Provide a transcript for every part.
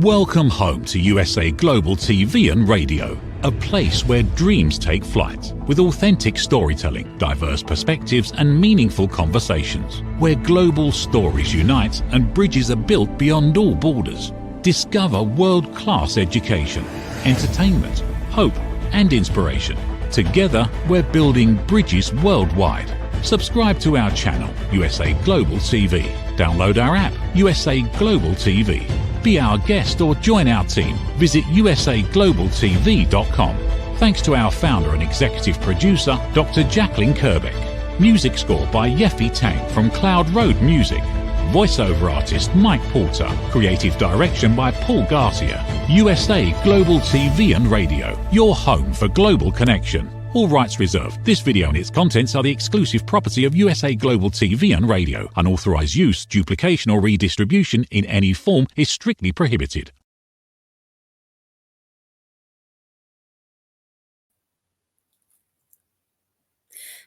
Welcome home to USA Global TV and Radio, a place where dreams take flight, with authentic storytelling, diverse perspectives and meaningful conversations, where global stories unite and bridges are built beyond all borders. Discover world-class education, entertainment, hope and inspiration. Together, we're building bridges worldwide. Subscribe to our channel, USA Global TV. Download our app, USA Global TV. Be our guest or join our team. Visit usaglobaltv.com. Thanks to our founder and executive producer, Dr. Jacalyn Kerbeck. Music score by Yeffy Tang from Cloud Road Music. Voiceover artist Mike Porter. Creative direction by Paul Garcia. USA Global TV and Radio, your home for global connection. All rights reserved. This video and its contents are the exclusive property of USA Global TV and Radio. Unauthorized use, duplication or redistribution in any form is strictly prohibited.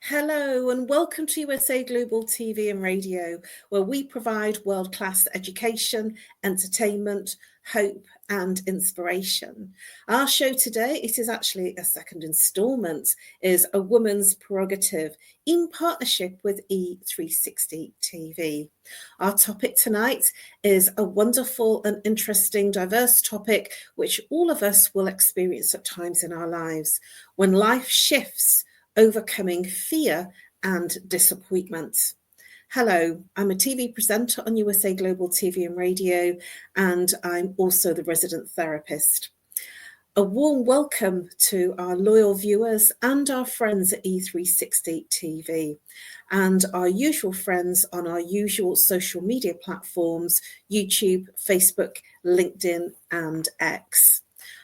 Hello and welcome to USA Global TV and Radio, where we provide world-class education, entertainment, hope and inspiration. Our show today, it is actually a second instalment, is A Woman's Prerogative in partnership with E360 TV. Our topic tonight is a wonderful and interesting, diverse topic which all of us will experience at times in our lives. When life shifts, overcoming fear and disappointment. Hello, I'm a TV presenter on USA Global TV and Radio, and I'm also the resident therapist. A warm welcome to our loyal viewers and our friends at E360 TV, and our usual friends on our usual social media platforms, YouTube, Facebook, LinkedIn, and X.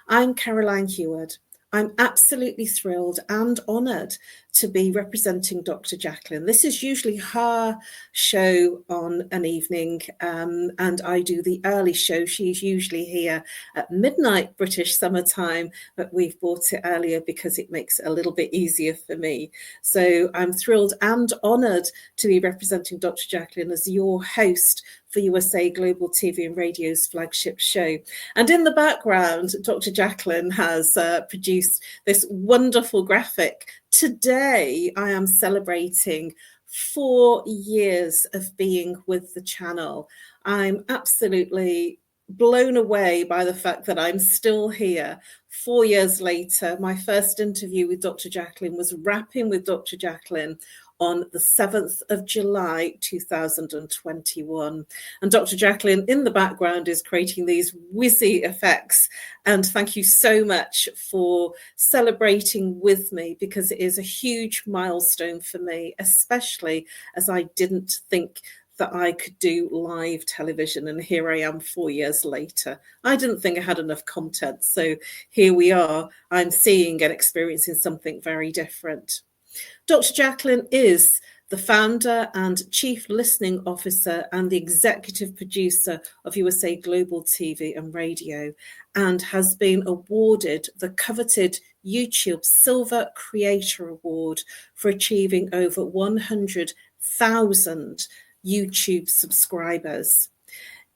I'm Caroline Heward. I'm absolutely thrilled and honoured to be representing Dr. Jacalyn. This is usually her show on an evening, and I do the early show. She's usually here at midnight British summertime, but we've brought it earlier because it makes it a little bit easier for me. So I'm thrilled and honoured to be representing Dr. Jacalyn as your host for USA Global TV and Radio's flagship show. And in the background, Dr. Jacalyn has produced this wonderful graphic. Today, I am celebrating 4 years of being with the channel. I'm absolutely blown away by the fact that I'm still here 4 years later. My first interview with Dr. Jacalyn was Rapping with Dr. Jacalyn on the 7th of July 2021. And Dr. Jacalyn in the background is creating these whizzy effects. And thank you so much for celebrating with me, because it is a huge milestone for me, especially as I didn't think that I could do live television, and here I am 4 years later. I didn't think I had enough content, so here we are. I'm seeing and experiencing something very different. Dr. Jacalyn is the founder and chief listening officer and the executive producer of USA Global TV and Radio, and has been awarded the coveted YouTube Silver Creator Award for achieving over 100,000 YouTube subscribers.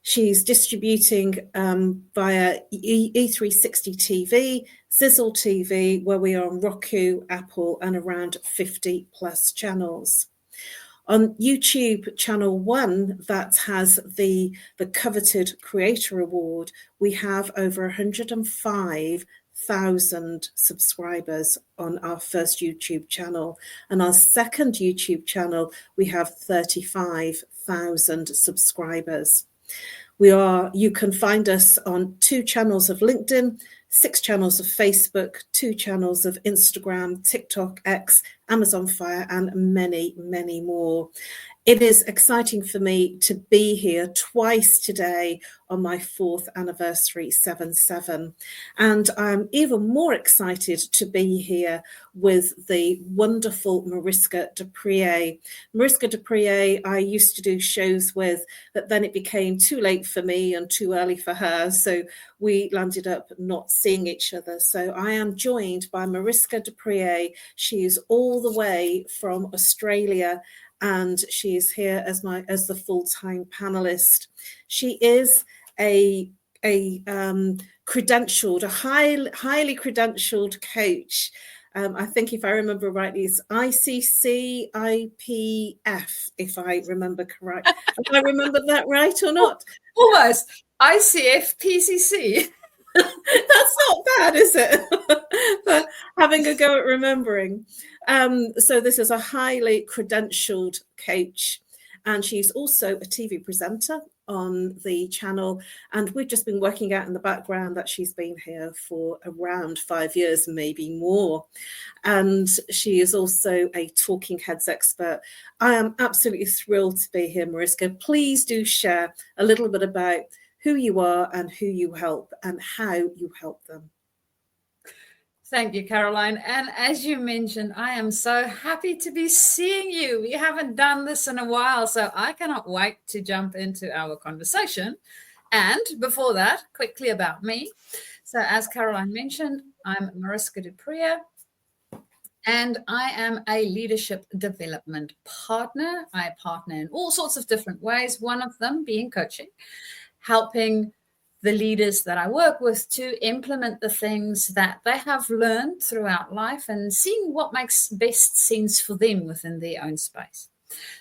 She's distributing via E360 TV, Sizzle TV, where we are on Roku, Apple, and around 50 plus channels. On YouTube channel 1, that has the coveted Creator Award, we have over 105,000 subscribers on our first YouTube channel. And our second YouTube channel, we have 35,000 subscribers. You can find us on 2 channels of LinkedIn, 6 channels of Facebook, 2 channels of Instagram, TikTok, X, Amazon Fire, and many, many more. It is exciting for me to be here twice today on my 4th anniversary 7/7. And I'm even more excited to be here with the wonderful Mariska Dupree. Mariska Dupree, I used to do shows with, but then it became too late for me and too early for her. So we landed up not seeing each other. So I am joined by Mariska Dupree. She is all the way from Australia, and she is here as the full-time panelist. She is a credentialed, a highly credentialed coach. I think if I remember rightly, it's ICCIPF, if I remember correct. Have I remembered that right or not? Almost. ICF PCC. That's not bad, is it? But having a go at remembering. So this is a highly credentialed coach, and she's also a TV presenter on the channel. And we've just been working out in the background that she's been here for around 5 years, maybe more. And she is also a talking heads expert. I am absolutely thrilled to be here, Mariska. Please do share a little bit about who you are and who you help and how you help them. Thank you, Caroline. And as you mentioned, I am so happy to be seeing you. We haven't done this in a while, so I cannot wait to jump into our conversation. And before that, quickly about me. So as Caroline mentioned, I'm Mariska du Preez, and I am a leadership development partner. I partner in all sorts of different ways, one of them being coaching, helping the leaders that I work with to implement the things that they have learned throughout life and seeing what makes best sense for them within their own space.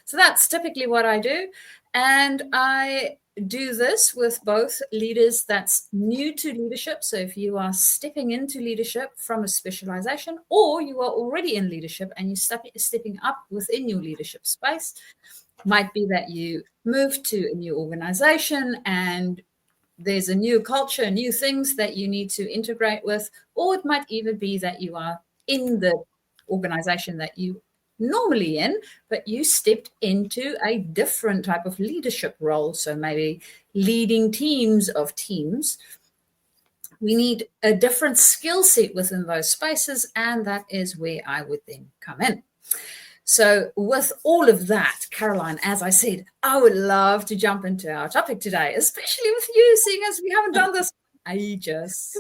So that's typically what I do. And I do this with both leaders that's new to leadership. So if you are stepping into leadership from a specialization, or you are already in leadership and you're stepping up within your leadership space, might be that you move to a new organization and there's a new culture, new things that you need to integrate with, or it might even be that you are in the organization that you normally in, but you stepped into a different type of leadership role. So maybe leading teams of teams. We need a different skill set within those spaces, and that is where I would then come in. So with all of that, Caroline, as I said, I would love to jump into our topic today, especially with you, seeing as we haven't done this in ages.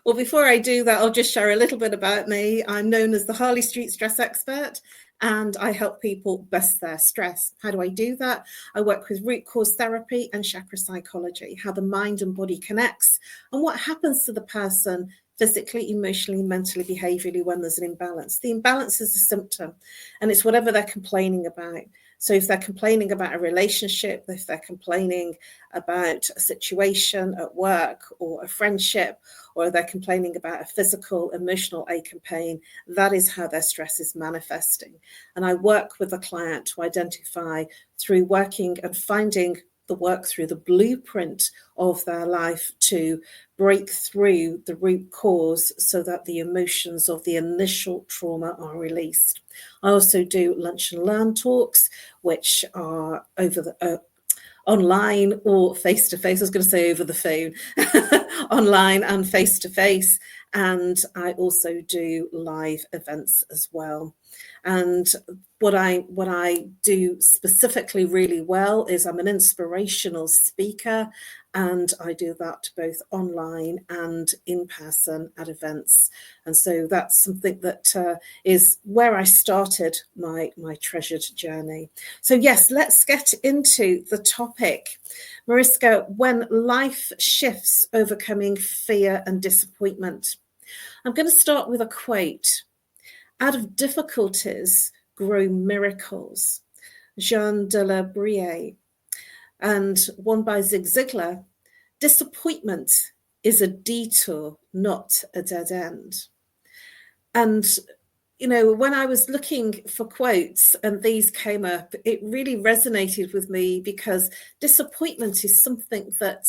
Well, before I do that, I'll just share a little bit about me. I'm known as the Harley Street Stress Expert, and I help people bust their stress. How do I do that? I work with root cause therapy and chakra psychology, how the mind and body connects, and what happens to the person physically, emotionally, mentally, behaviorally when there's an imbalance. The imbalance is a symptom, and it's whatever they're complaining about. So if they're complaining about a relationship, if they're complaining about a situation at work or a friendship, or they're complaining about a physical, emotional ache and pain, that is how their stress is manifesting. And I work with the client to identify through working and finding the work through the blueprint of their life to break through the root cause so that the emotions of the initial trauma are released. I also do lunch and learn talks, which are over the online or face-to-face. I was going to say over the phone, online and face-to-face. And I also do live events as well. And what I do specifically really well is I'm an inspirational speaker, and I do that both online and in person at events. And so that's something that is where I started my treasured journey. So yes, let's get into the topic. Mariska, when life shifts, overcoming fear and disappointment. I'm going to start with a quote. Out of difficulties grow miracles. Jean de la Brie. And one by Zig Ziglar. Disappointment is a detour, not a dead end. And, you know, when I was looking for quotes and these came up, it really resonated with me because disappointment is something that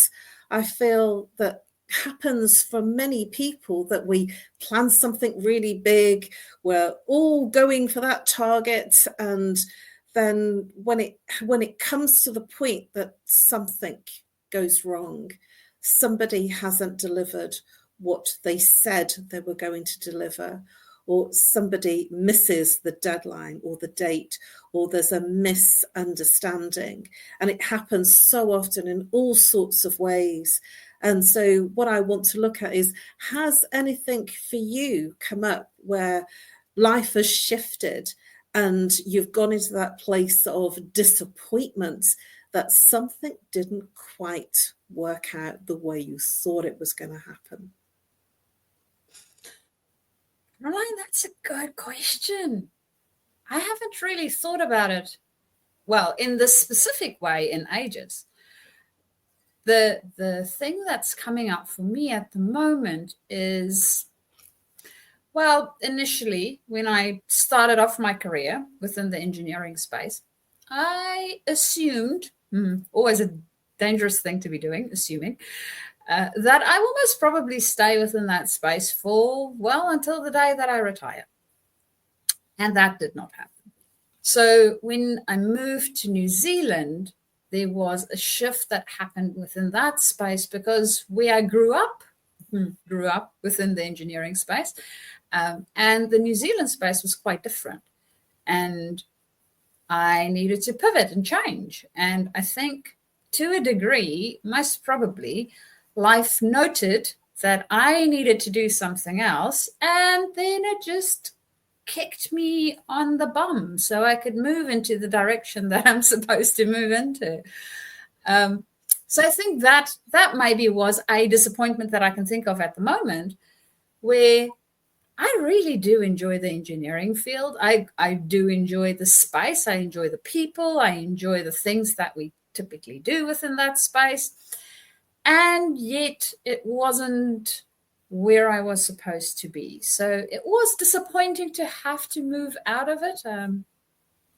I feel that happens for many people, that we plan something really big, we're all going for that target, and then when it comes to the point that something goes wrong, somebody hasn't delivered what they said they were going to deliver, or somebody misses the deadline or the date, or there's a misunderstanding, and it happens so often in all sorts of ways. And so what I want to look at is, has anything for you come up where life has shifted and you've gone into that place of disappointment that something didn't quite work out the way you thought it was going to happen? Caroline, that's a good question. I haven't really thought about it, well, in this specific way in ages. The thing that's coming up for me at the moment is, well, initially, when I started off my career within the engineering space, I assumed, always a dangerous thing to be doing, assuming, that I will most probably stay within that space for, well, until the day that I retire. And that did not happen. So when I moved to New Zealand, there was a shift that happened within that space, because where I grew up within the engineering space, and the New Zealand space was quite different. And I needed to pivot and change. And I think to a degree, most probably, life noted that I needed to do something else, and then it just kicked me on the bum so I could move into the direction that I'm supposed to move into. So I think that maybe was a disappointment that I can think of at the moment, where I really do enjoy the engineering field. I do enjoy the space. I enjoy the people. I enjoy the things that we typically do within that space. And yet it wasn't where I was supposed to be. So it was disappointing to have to move out of it.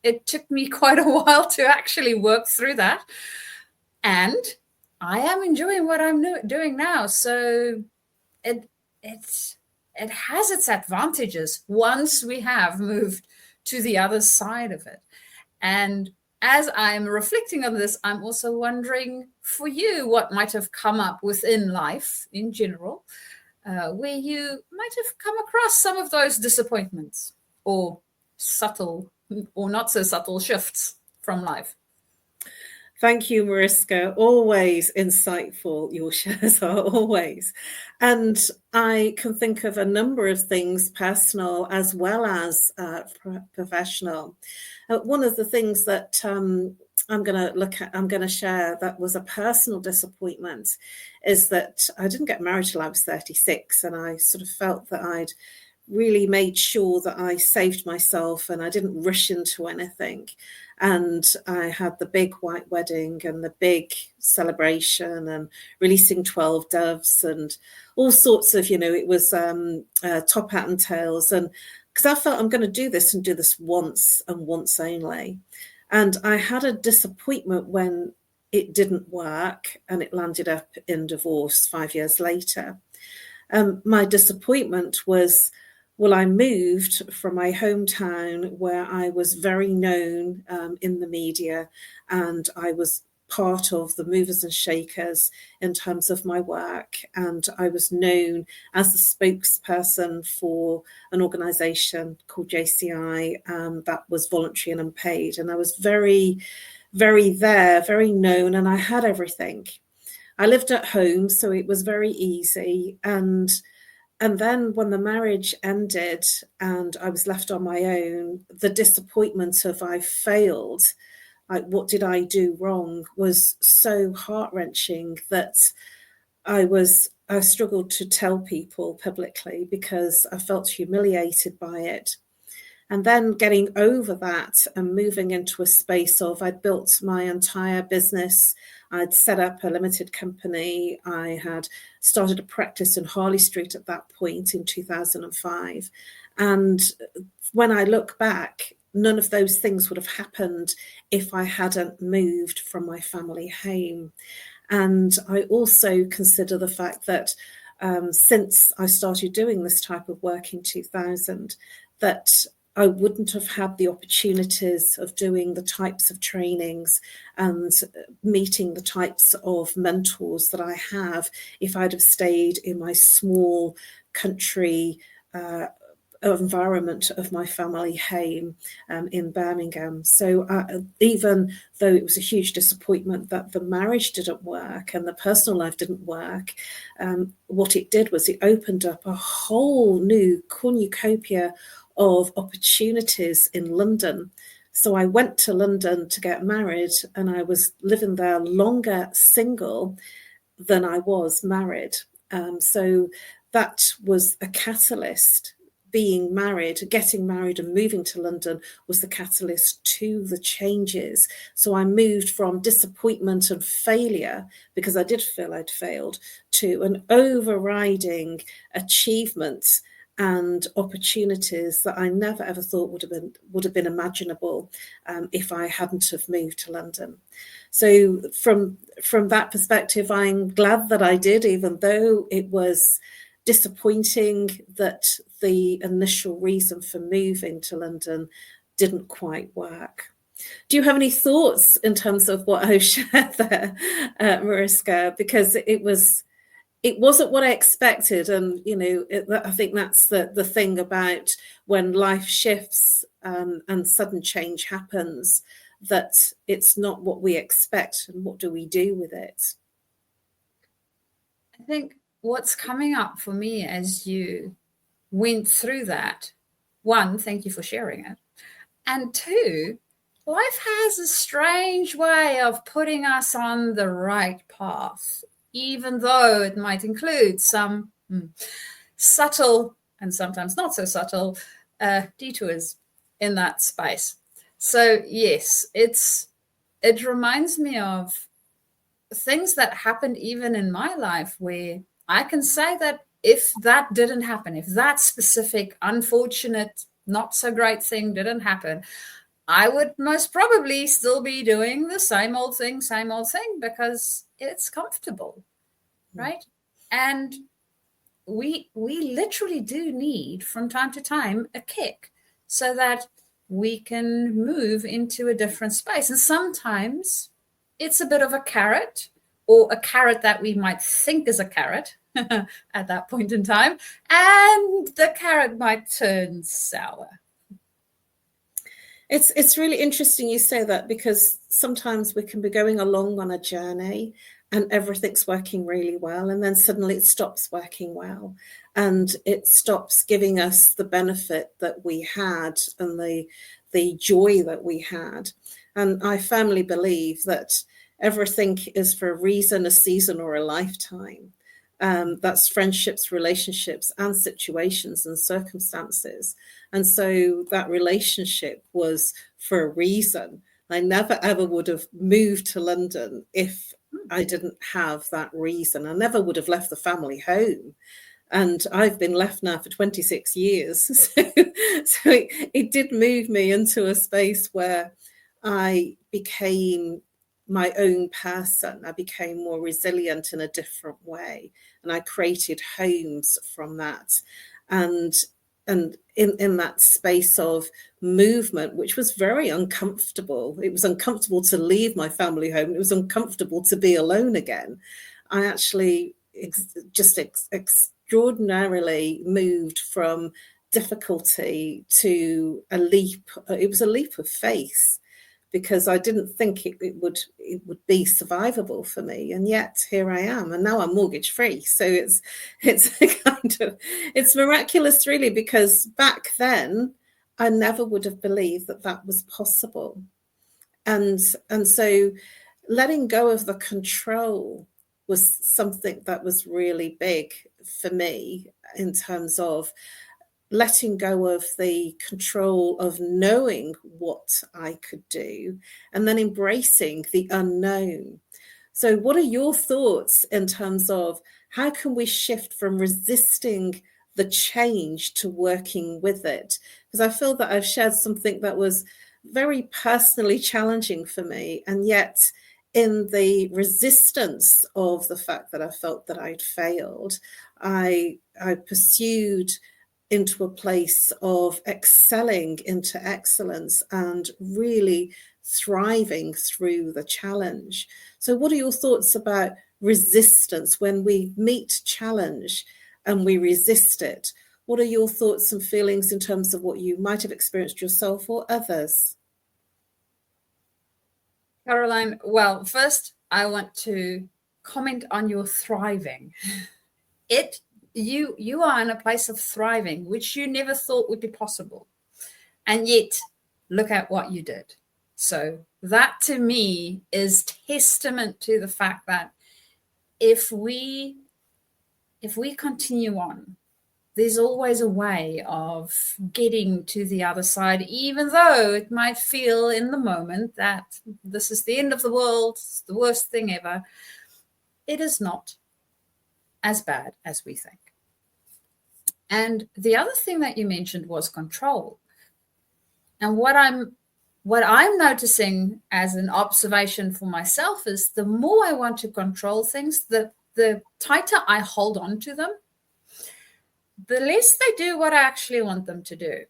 It took me quite a while to actually work through that. And I am enjoying what I'm doing now. So it has its advantages once we have moved to the other side of it. And as I'm reflecting on this, I'm also wondering for you what might have come up within life in general, where you might have come across some of those disappointments or subtle or not so subtle shifts from life. Thank you, Mariska. Always insightful, your shares are, always. And I can think of a number of things, personal as well as professional. One of the things that I'm going to share that was a personal disappointment is that I didn't get married till I was 36, and I sort of felt that I'd really made sure that I saved myself and I didn't rush into anything. And I had the big white wedding and the big celebration and releasing 12 doves and all sorts of, it was top hat and tails. And because I felt I'm going to do this and do this once and once only. And I had a disappointment when it didn't work and it landed up in divorce 5 years later. My disappointment was, well, I moved from my hometown where I was very known in the media, and I was part of the movers and shakers in terms of my work. And I was known as the spokesperson for an organization called JCI that was voluntary and unpaid. And I was very, very known, and I had everything. I lived at home, so it was very easy. And then when the marriage ended and I was left on my own, the disappointment of I failed, like what did I do wrong, was so heart-wrenching that I struggled to tell people publicly because I felt humiliated by it. And then getting over that and moving into a space of, I'd built my entire business. I'd set up a limited company. I had started a practice in Harley Street at that point in 2005. And when I look back, none of those things would have happened if I hadn't moved from my family home. And I also consider the fact that since I started doing this type of work in 2000, that I wouldn't have had the opportunities of doing the types of trainings and meeting the types of mentors that I have if I'd have stayed in my small country environment of my family home in Birmingham. So even though it was a huge disappointment that the marriage didn't work and the personal life didn't work, what it did was it opened up a whole new cornucopia of opportunities in London. So I went to London to get married, and I was living there longer single. than I was married. So that was a catalyst. Being married, getting married and moving to London was the catalyst to the changes. So I moved from disappointment and failure, because I did feel I'd failed, to an overriding achievement and opportunities that I never ever thought would have been imaginable if I hadn't have moved to London. So from that perspective, I'm glad that I did, even though it was disappointing that the initial reason for moving to London didn't quite work. Do you have any thoughts in terms of what I've shared there, Mariska? Because it wasn't what I expected. And, I think that's the thing about when life shifts and sudden change happens, that it's not what we expect. And what do we do with it? I think what's coming up for me as you went through that, one, thank you for sharing it. And two, life has a strange way of putting us on the right path, even though it might include some subtle and sometimes not so subtle detours in that space. So yes, it reminds me of things that happened even in my life, where I can say that if that didn't happen, if that specific unfortunate, not so great thing didn't happen, I would most probably still be doing the same old thing, because it's comfortable, right? And we literally do need from time to time a kick so that we can move into a different space. And sometimes it's a bit of a carrot, or a carrot that we might think is a carrot at that point in time, and the carrot might turn sour. It's really interesting you say that, because sometimes we can be going along on a journey and everything's working really well, and then suddenly it stops working well, and it stops giving us the benefit that we had and the joy that we had. And I firmly believe that everything is for a reason, a season, or a lifetime. That's friendships, relationships, and situations and circumstances. And so that relationship was for a reason. I never, ever would have moved to London if I didn't have that reason. I never would have left the family home. And I've been left now for 26 years. So it did move me into a space where I became my own person. I became more resilient in a different way. And I created homes from that. And in that space of movement, which was very uncomfortable. It was uncomfortable to leave my family home. It was uncomfortable to be alone again. I actually extraordinarily moved from difficulty to a leap. It was a leap of faith, because I didn't think it would be survivable for me, and yet here I am, and now I'm mortgage free. So it's it's miraculous, really, because back then I never would have believed that was possible, and so letting go of the control was something that was really big for me, in terms of letting go of the control of knowing what I could do, and then embracing the unknown. So what are your thoughts in terms of how can we shift from resisting the change to working with it? Because I feel that I've shared something that was very personally challenging for me, and yet in the resistance of the fact that I felt that I'd failed, I pursued into a place of excelling into excellence and really thriving through the challenge. So what are your thoughts about resistance when we meet challenge and we resist it? What are your thoughts and feelings in terms of what you might have experienced yourself or others? Caroline, well, first I want to comment on your thriving. You are in a place of thriving, which you never thought would be possible. And yet, look at what you did. So that to me is testament to the fact that if we continue on, there's always a way of getting to the other side, even though it might feel in the moment that this is the end of the world, it's the worst thing ever. It is not as bad as we think. And the other thing that you mentioned was control. And what I'm noticing as an observation for myself is the more I want to control things, the tighter I hold on to them, the less they do what I actually want them to do.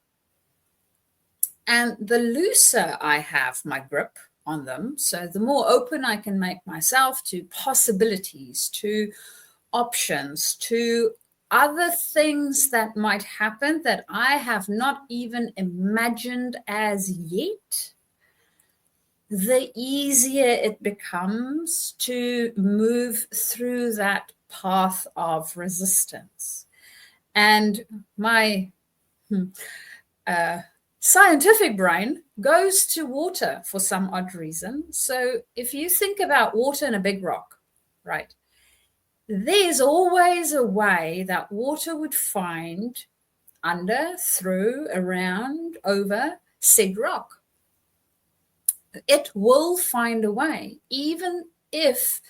And the looser I have my grip on them, so the more open I can make myself to possibilities, to options, to other things that might happen that I have not even imagined as yet, the easier it becomes to move through that path of resistance. And my scientific brain goes to water for some odd reason. So if you think about water in a big rock, right, there's always a way that water would find under, through, around, over said rock. It will find a way, even if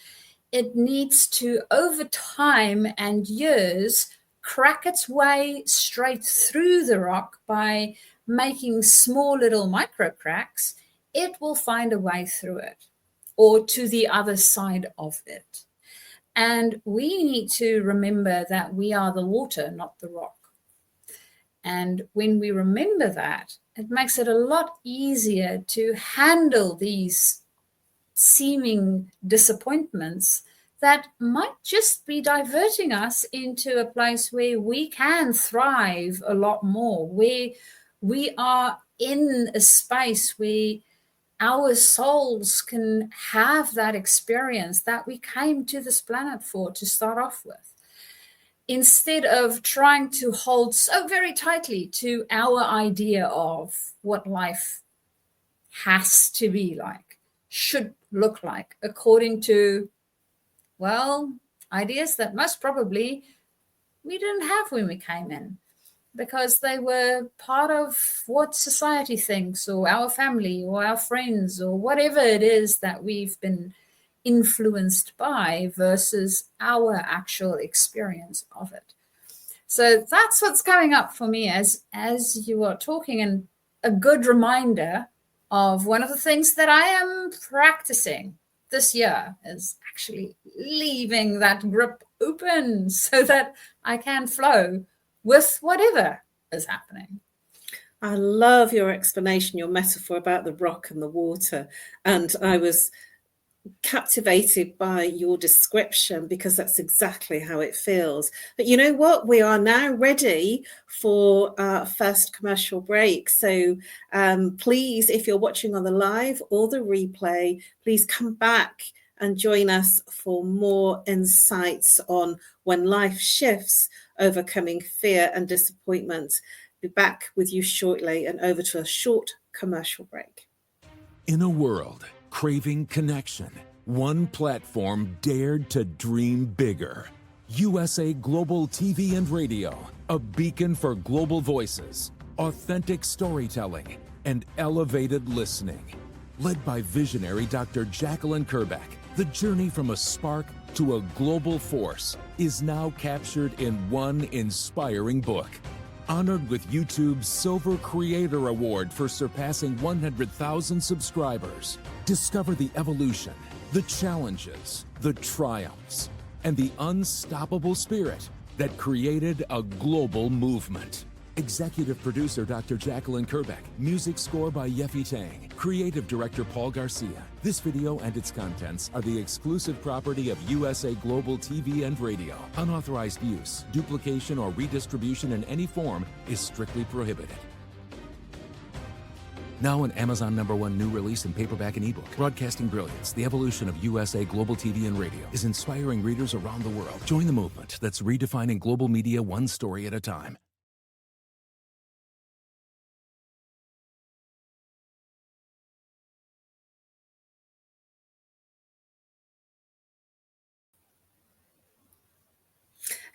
it needs to, over time and years, crack its way straight through the rock by making small little micro cracks. It will find a way through it or to the other side of it. And we need to remember that we are the water, not the rock. And when we remember that, it makes it a lot easier to handle these seeming disappointments that might just be diverting us into a place where we can thrive a lot more, where we are in a space where our souls can have that experience that we came to this planet for to start off with, instead of trying to hold so very tightly to our idea of what life has to be like, should look like, according to, well, ideas that most probably we didn't have when we came in, because they were part of what society thinks, or our family, or our friends, or whatever it is that we've been influenced by versus our actual experience of it. So that's what's coming up for me as you are talking, and a good reminder of one of the things that I am practicing this year is actually leaving that grip open so that I can flow with whatever is happening. I love your explanation, your metaphor about the rock and the water. And I was captivated by your description, because that's exactly how it feels. But you know what? We are now ready for our first commercial break. So please, if you're watching on the live or the replay, please come back and join us for more insights on when life shifts, overcoming fear and disappointment. Be back with you shortly, and over to a short commercial break. In a world craving connection, one platform dared to dream bigger. USA Global TV and Radio, a beacon for global voices, authentic storytelling, and elevated listening. Led by visionary Dr. Jacalyn Kerbeck, the journey from a spark to a global force is now captured in one inspiring book. Honored with YouTube's Silver Creator Award for surpassing 100,000 subscribers. Discover the evolution, the challenges, the triumphs, and the unstoppable spirit that created a global movement. Executive producer Dr. Jacalyn Kerbeck. Music score by Yeffy Tang. Creative director Paul Garcia. This video and its contents are the exclusive property of USA Global TV and Radio. Unauthorized use, duplication, or redistribution in any form is strictly prohibited. Now an Amazon #1 new release in paperback and ebook. Broadcasting Brilliance, the evolution of USA Global TV and Radio, is inspiring readers around the world. Join the movement that's redefining global media one story at a time.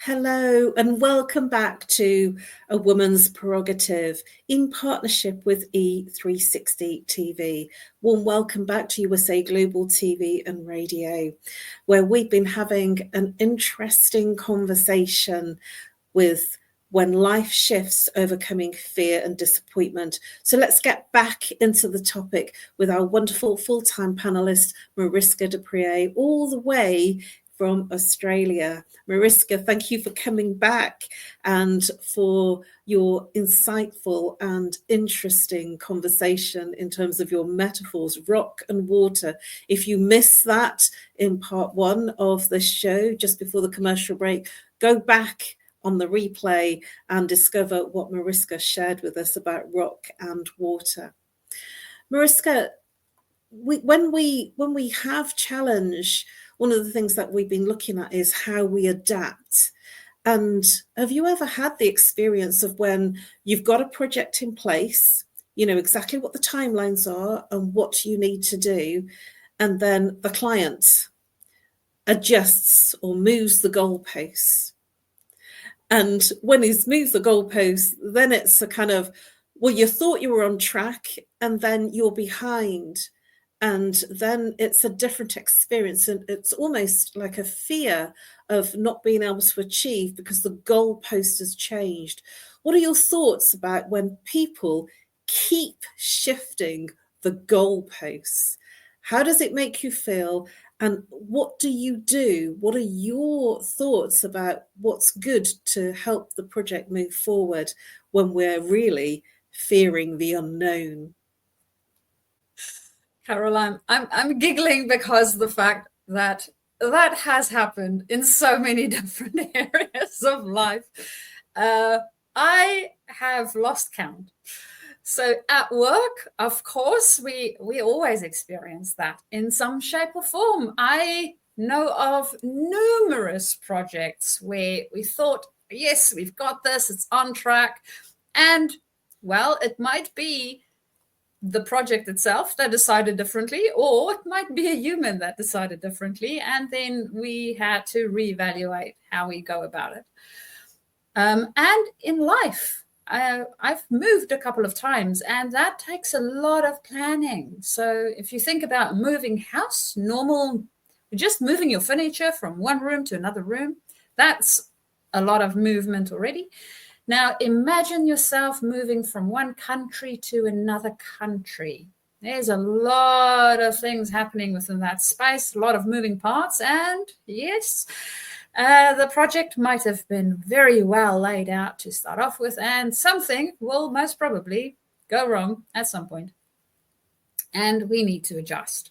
Hello and welcome back to A Woman's Prerogative in partnership with E360 TV. Warm welcome back to USA Global TV and Radio, where we've been having an interesting conversation with when life shifts, overcoming fear and disappointment. So let's get back into the topic with our wonderful full-time panelist, Mariska Dupree, all the way from Australia. Mariska, thank you for coming back and for your insightful and interesting conversation in terms of your metaphors, rock and water. If you missed that in part 1 of the show, just before the commercial break, go back on the replay and discover what Mariska shared with us about rock and water. Mariska, when we have challenge, one of the things that we've been looking at is how we adapt. And have you ever had the experience of when you've got a project in place, you know exactly what the timelines are and what you need to do, and then the client adjusts or moves the goalposts? And when he's moved the goalposts, then it's a kind of, well, you thought you were on track and then you're behind. And then it's a different experience. And it's almost like a fear of not being able to achieve because the goalpost has changed. What are your thoughts about when people keep shifting the goalposts? How does it make you feel? And what do you do? What are your thoughts about what's good to help the project move forward when we're really fearing the unknown? Caroline, I'm giggling because the fact that has happened in so many different areas of life. I have lost count. So at work, of course, we always experience that in some shape or form. I know of numerous projects where we thought, yes, we've got this, it's on track. And, well, it might be the project itself that decided differently, or it might be a human that decided differently. And then we had to reevaluate how we go about it. And in life, I've moved a couple of times, and that takes a lot of planning. So if you think about moving house, normal, just moving your furniture from one room to another room, that's a lot of movement already. Now, imagine yourself moving from one country to another country. There's a lot of things happening within that space, a lot of moving parts. And yes, the project might have been very well laid out to start off with, and something will most probably go wrong at some point. And we need to adjust.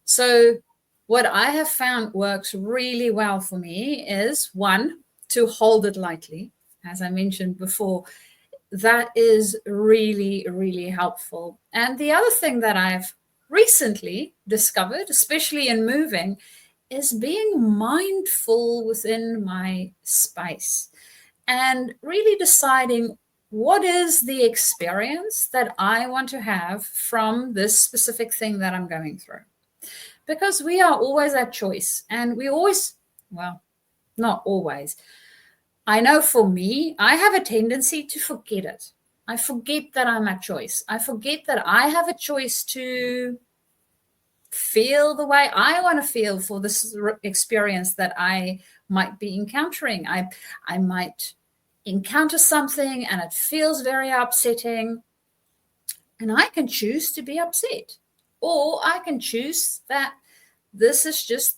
So what I have found works really well for me is, one, to hold it lightly. As I mentioned before, that is really, really helpful. And the other thing that I've recently discovered, especially in moving, is being mindful within my space and really deciding what is the experience that I want to have from this specific thing that I'm going through. Because we are always at choice, and we always, well, not always. I know for me, I have a tendency to forget it. I forget that I'm at choice. I forget that I have a choice to feel the way I want to feel for this experience that I might be encountering. I might encounter something and it feels very upsetting, and I can choose to be upset, or I can choose that this is just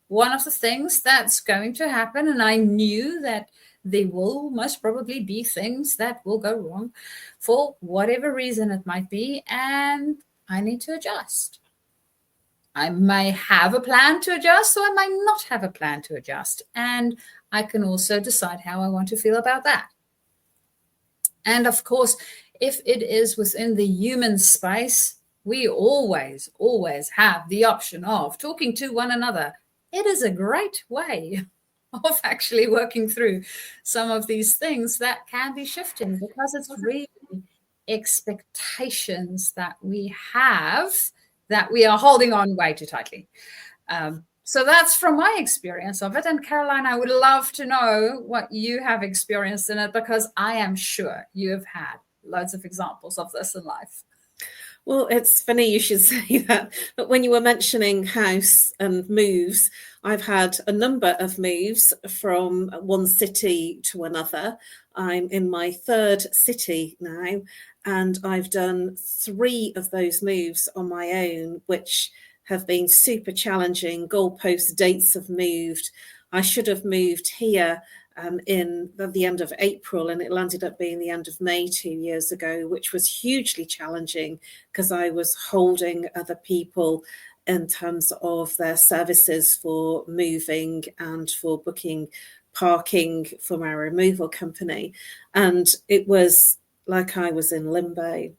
one of the things that's going to happen, and I knew that there will most probably be things that will go wrong for whatever reason it might be, and I need to adjust. I may have a plan to adjust, or I might not have a plan to adjust. And I can also decide how I want to feel about that. And of course, if it is within the human space, we always have the option of talking to one another. It is a great way of actually working through some of these things that can be shifting, because it's really expectations that we have that we are holding on way too tightly. So that's from my experience of it. And Caroline, I would love to know what you have experienced in it, because I am sure you have had loads of examples of this in life. Well, it's funny you should say that, but when you were mentioning house and moves, I've had a number of moves from one city to another. I'm in my third city now, and I've done 3 of those moves on my own, which have been super challenging. Goalpost dates have moved. I should have moved here in the end of April, and it landed up being the end of May 2 years ago, which was hugely challenging because I was holding other people in terms of their services for moving and for booking parking for my removal company. And it was like I was in limbo.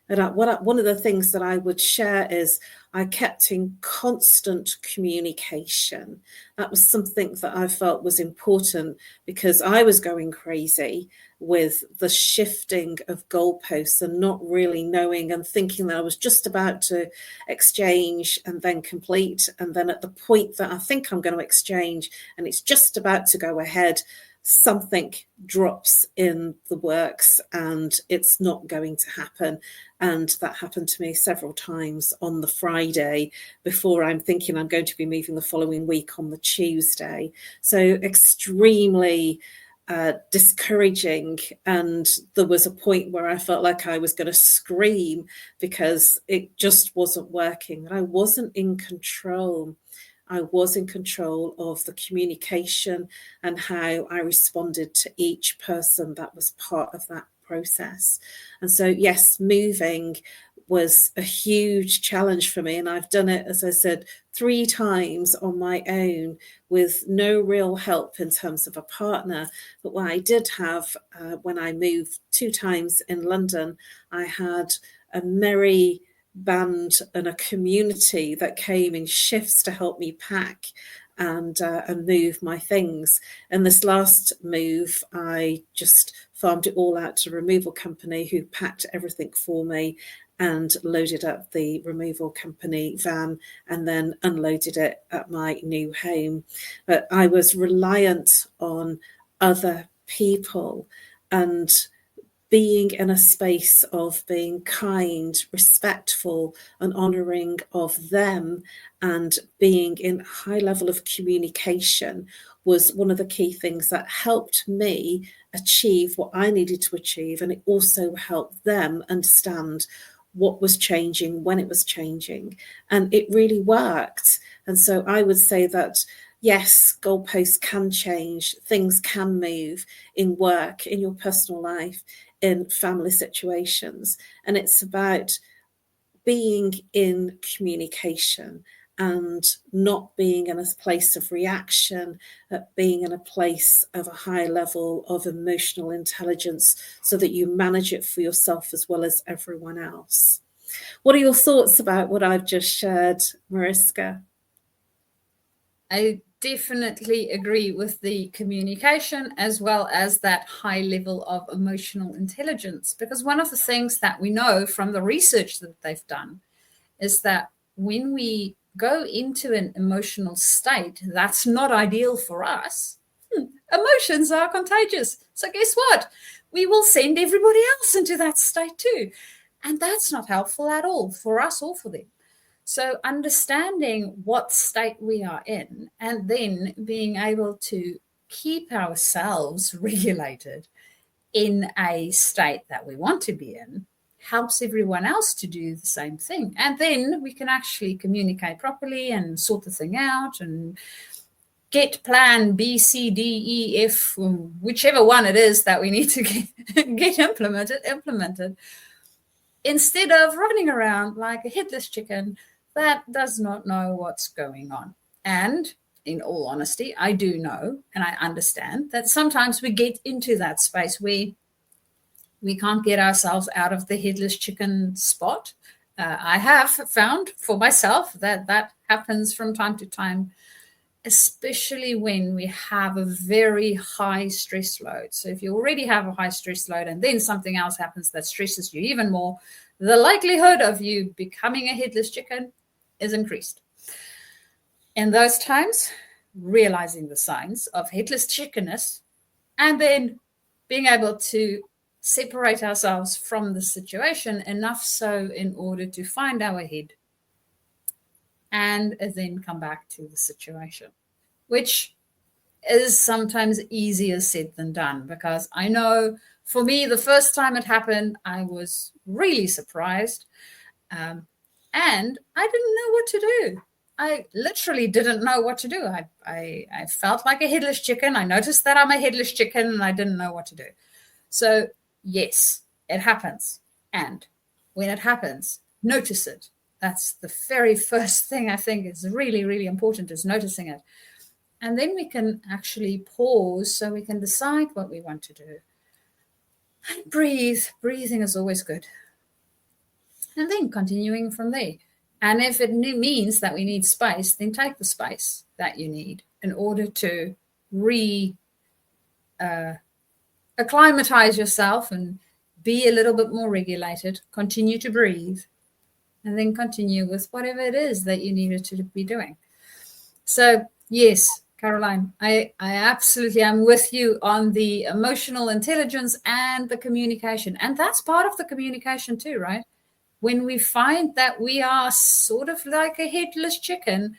And one of the things that I would share is I kept in constant communication. That was something that I felt was important, because I was going crazy with the shifting of goalposts and not really knowing, and thinking that I was just about to exchange and then complete. And then at the point that I think I'm going to exchange and it's just about to go ahead, something drops in the works and it's not going to happen. And that happened to me several times on the Friday before I'm thinking I'm going to be moving the following week on the Tuesday. So extremely discouraging. And there was a point where I felt like I was going to scream because it just wasn't working. And I wasn't in control. I was in control of the communication and how I responded to each person that was part of that process. And so, yes, moving was a huge challenge for me. And I've done it, as I said, 3 times on my own with no real help in terms of a partner. But what I did have when I moved 2 times in London, I had a merry band and a community that came in shifts to help me pack and move my things. And this last move, I just farmed it all out to a removal company who packed everything for me and loaded up the removal company van and then unloaded it at my new home. But I was reliant on other people and being in a space of being kind, respectful, and honouring of them, and being in a high level of communication was one of the key things that helped me achieve what I needed to achieve. And it also helped them understand what was changing, when it was changing. And it really worked. And so I would say that yes, goalposts can change, things can move in work, in your personal life, in family situations. And it's about being in communication and not being in a place of reaction, but being in a place of a high level of emotional intelligence so that you manage it for yourself as well as everyone else. What are your thoughts about what I've just shared, Mariska? I definitely agree with the communication as well as that high level of emotional intelligence, because one of the things that we know from the research that they've done is that when we go into an emotional state that's not ideal for us, emotions are contagious. So guess what? We will send everybody else into that state too. And that's not helpful at all for us or for them. So understanding what state we are in and then being able to keep ourselves regulated in a state that we want to be in helps everyone else to do the same thing. And then we can actually communicate properly and sort the thing out and get plan B, C, D, E, F, whichever one it is that we need to get implemented, instead of running around like a headless chicken that does not know what's going on. And in all honesty, I do know and I understand that sometimes we get into that space where we can't get ourselves out of the headless chicken spot. I have found for myself that happens from time to time, especially when we have a very high stress load. So if you already have a high stress load and then something else happens that stresses you even more, the likelihood of you becoming a headless chicken is increased. in those times, realizing the signs of headless chickenness, and then being able to separate ourselves from the situation enough so in order to find our head and then come back to the situation, which is sometimes easier said than done, because I know for me, the first time it happened, I was really surprised. And I didn't know what to do. I literally didn't know what to do. I felt like a headless chicken. I noticed that I'm a headless chicken and I didn't know what to do. So yes, it happens. And when it happens, notice it. That's the very first thing I think is really, really important, is noticing it. And then we can actually pause so we can decide what we want to do. And breathe. Breathing is always good. And then continuing from there. And if it means that we need space, then take the space that you need in order to acclimatize yourself and be a little bit more regulated. Continue to breathe. And then continue with whatever it is that you needed to be doing. So, yes, Caroline, I absolutely am with you on the emotional intelligence and the communication. And that's part of the communication too, right? When we find that we are sort of like a headless chicken,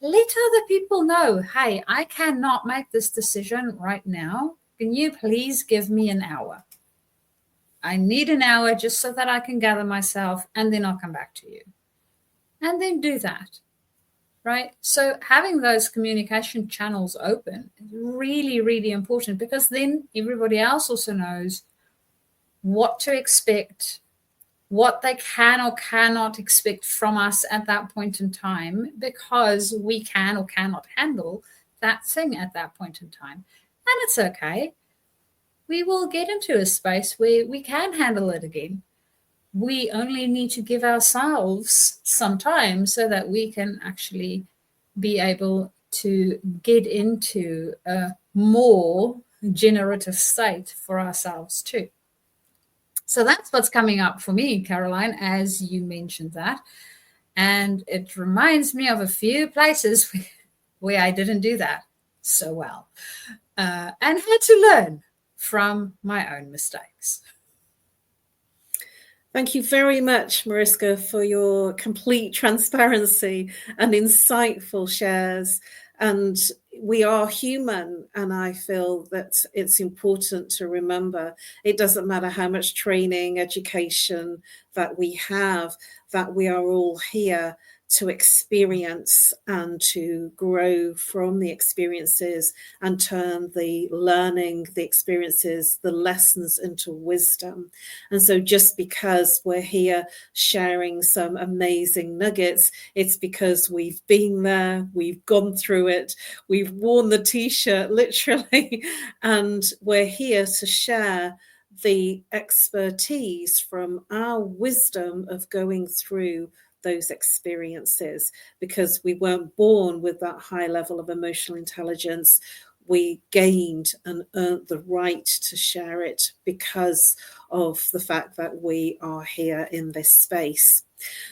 let other people know, hey, I cannot make this decision right now. Can you please give me an hour? I need an hour just so that I can gather myself, and then I'll come back to you. And then do that, right? So having those communication channels open is really, really important, because then everybody else also knows what to expect, what they can or cannot expect from us at that point in time, because we can or cannot handle that thing at that point in time. And it's okay. We will get into a space where we can handle it again. We only need to give ourselves some time so that we can actually be able to get into a more generative state for ourselves too. So that's what's coming up for me, Caroline, as you mentioned that. And it reminds me of a few places where I didn't do that so well, and had to learn from my own mistakes. Thank you very much, Mariska, for your complete transparency and insightful shares. And we are human, and I feel that it's important to remember it doesn't matter how much training, education that we have, that we are all here to experience and to grow from the experiences and turn the learning, the experiences, the lessons into wisdom. And so just because we're here sharing some amazing nuggets, it's because we've been there, we've gone through it, we've worn the t-shirt literally, and we're here to share the expertise from our wisdom of going through those experiences, because we weren't born with that high level of emotional intelligence. We gained and earned the right to share it because of the fact that we are here in this space.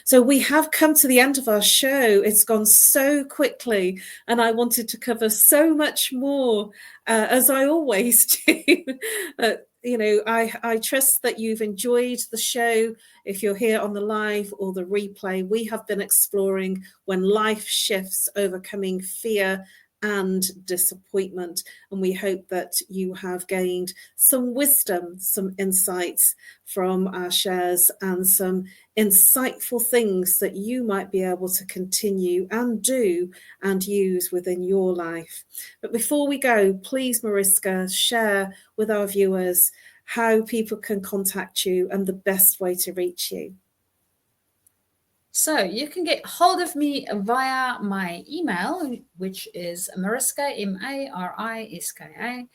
So we have come to the end of our show. It's gone so quickly, and I wanted to cover so much more, as I always do. I trust that you've enjoyed the show. If you're here on the live or the replay, we have been exploring when life shifts, overcoming fear and disappointment. And we hope that you have gained some wisdom, some insights from our shares, and some insightful things that you might be able to continue and do and use within your life. But before we go, please, Mariska, share with our viewers how people can contact you and the best way to reach you. So you can get hold of me via my email, which is Mariska, MARISKA,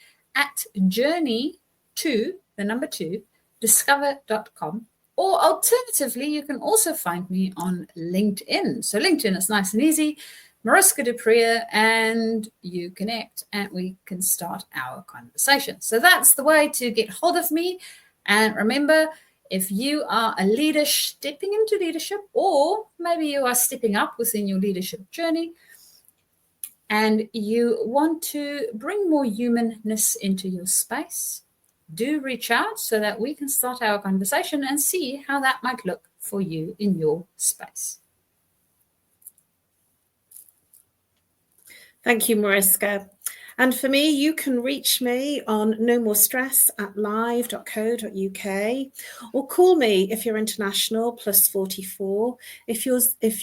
@journey2, discover.com. Or alternatively, you can also find me on LinkedIn. So LinkedIn is nice and easy. Mariska du Preez, and you connect and we can start our conversation. So that's the way to get hold of me. And remember, if you are a leader stepping into leadership, or maybe you are stepping up within your leadership journey, and you want to bring more humanness into your space, do reach out so that we can start our conversation and see how that might look for you in your space. Thank you, Mariska. And for me, you can reach me on nomorstress@live.co.uk, or call me if you're international, +44. If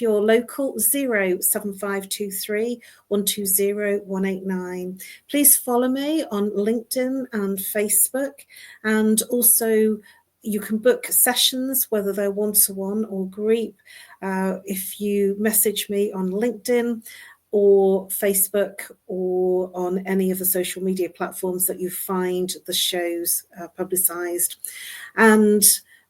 you're local, 07523 120 189. Please follow me on LinkedIn and Facebook, and also you can book sessions, whether they're one-to-one or group, if you message me on LinkedIn or Facebook or on any of the social media platforms that you find the shows publicised. And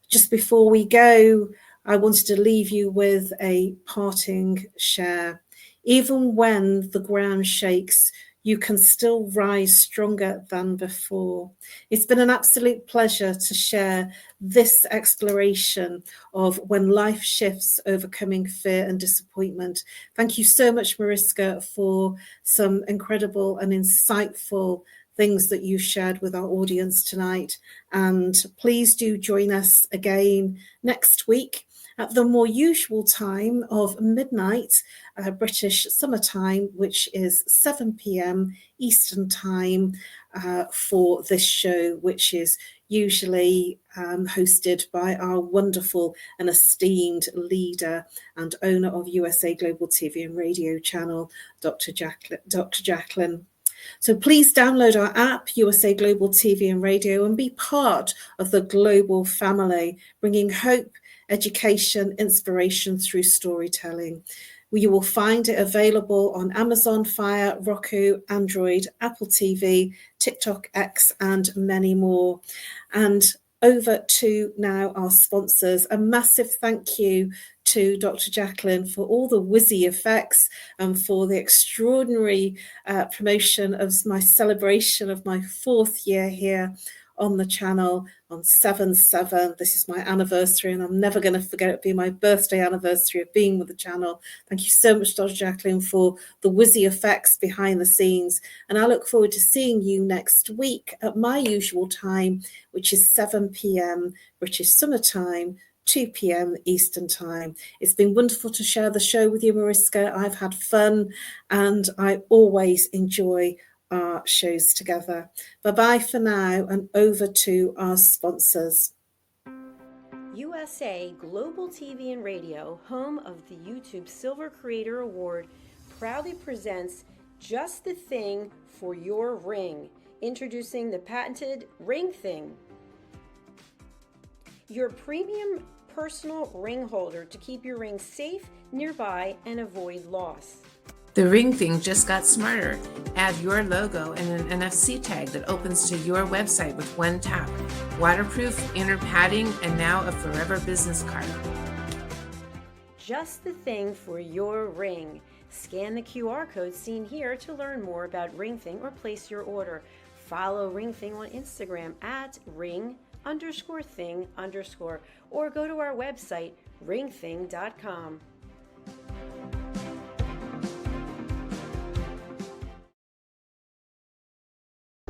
just before we go, I wanted to leave you with a parting share. Even when the ground shakes, you can still rise stronger than before. It's been an absolute pleasure to share this exploration of when life shifts, overcoming fear and disappointment. Thank you so much, Mariska, for some incredible and insightful things that you shared with our audience tonight. And please do join us again next week at the more usual time of midnight, British summertime, which is 7 p.m. Eastern time, for this show, which is usually hosted by our wonderful and esteemed leader and owner of USA Global TV and Radio channel, Dr. Jacalyn. So please download our app, USA Global TV and Radio, and be part of the global family, bringing hope, education, inspiration through storytelling. You will find it available on Amazon Fire, Roku, Android, Apple TV, TikTok, X, and many more. And over to now our sponsors. A massive thank you to Dr. Jacalyn for all the whizzy effects and for the extraordinary promotion of my celebration of my 4th year here on the channel on 7/7. This is my anniversary, and I'm never going to forget it being my birthday anniversary of being with the channel. Thank you so much, Dr. Jacalyn, for the whizzy effects behind the scenes. And I look forward to seeing you next week at my usual time, which is 7 p.m. British summertime, 2 p.m. Eastern time. It's been wonderful to share the show with you, Mariska. I've had fun, and I always enjoy our shows together. Bye-bye for now, and over to our sponsors. USA Global TV and Radio, home of the YouTube Silver Creator Award, proudly presents Just the Thing for Your Ring, introducing the patented Ring Thing, your premium personal ring holder to keep your ring safe, nearby, and avoid loss. The Ring Thing just got smarter. Add your logo and an NFC tag that opens to your website with one tap. Waterproof, inner padding, and now a forever business card. Just the thing for your ring. Scan the QR code seen here to learn more about Ring Thing or place your order. Follow Ring Thing on Instagram at ring_thing_ or go to our website, ringthing.com.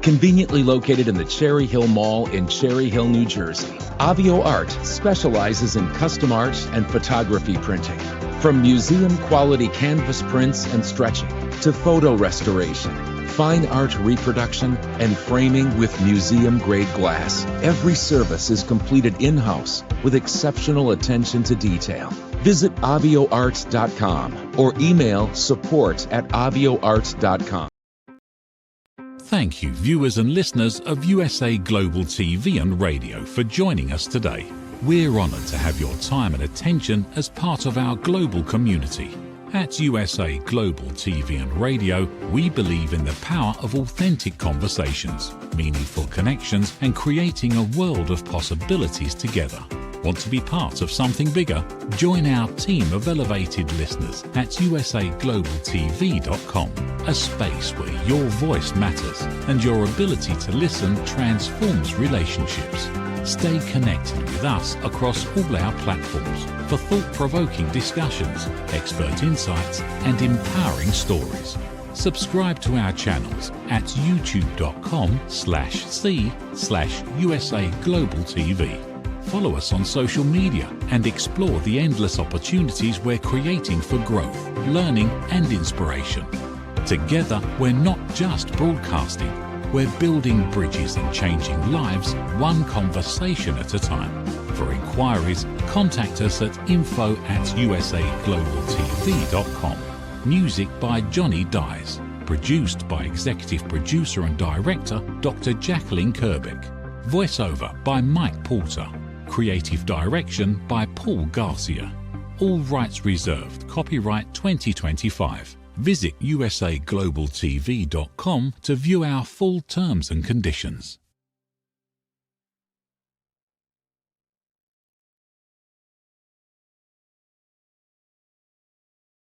Conveniently located in the Cherry Hill Mall in Cherry Hill, New Jersey, Avio Art specializes in custom art and photography printing. From museum-quality canvas prints and stretching to photo restoration, fine art reproduction, and framing with museum-grade glass, every service is completed in-house with exceptional attention to detail. Visit avioart.com or email support@avioart.com. Thank you, viewers and listeners of USA Global TV and Radio, for joining us today. We're honoured to have your time and attention as part of our global community. At USA Global TV and Radio, we believe in the power of authentic conversations, meaningful connections, and creating a world of possibilities together. Want to be part of something bigger? Join our team of elevated listeners at usaglobaltv.com, a space where your voice matters and your ability to listen transforms relationships. Stay connected with us across all our platforms for thought-provoking discussions, expert insights, and empowering stories. Subscribe to our channels at youtube.com/c/USA Global TV. Follow us on social media and explore the endless opportunities we're creating for growth, learning and inspiration. Together, we're not just broadcasting, we're building bridges and changing lives one conversation at a time. For inquiries, contact us at info@usaglobaltv.com. Music by Johnny Dies. Produced by Executive Producer and Director Dr. Jacalyn Kerbeck. Voiceover by Mike Porter. Creative Direction by Paul Garcia. All rights reserved. Copyright 2025. Visit usaglobaltv.com to view our full terms and conditions.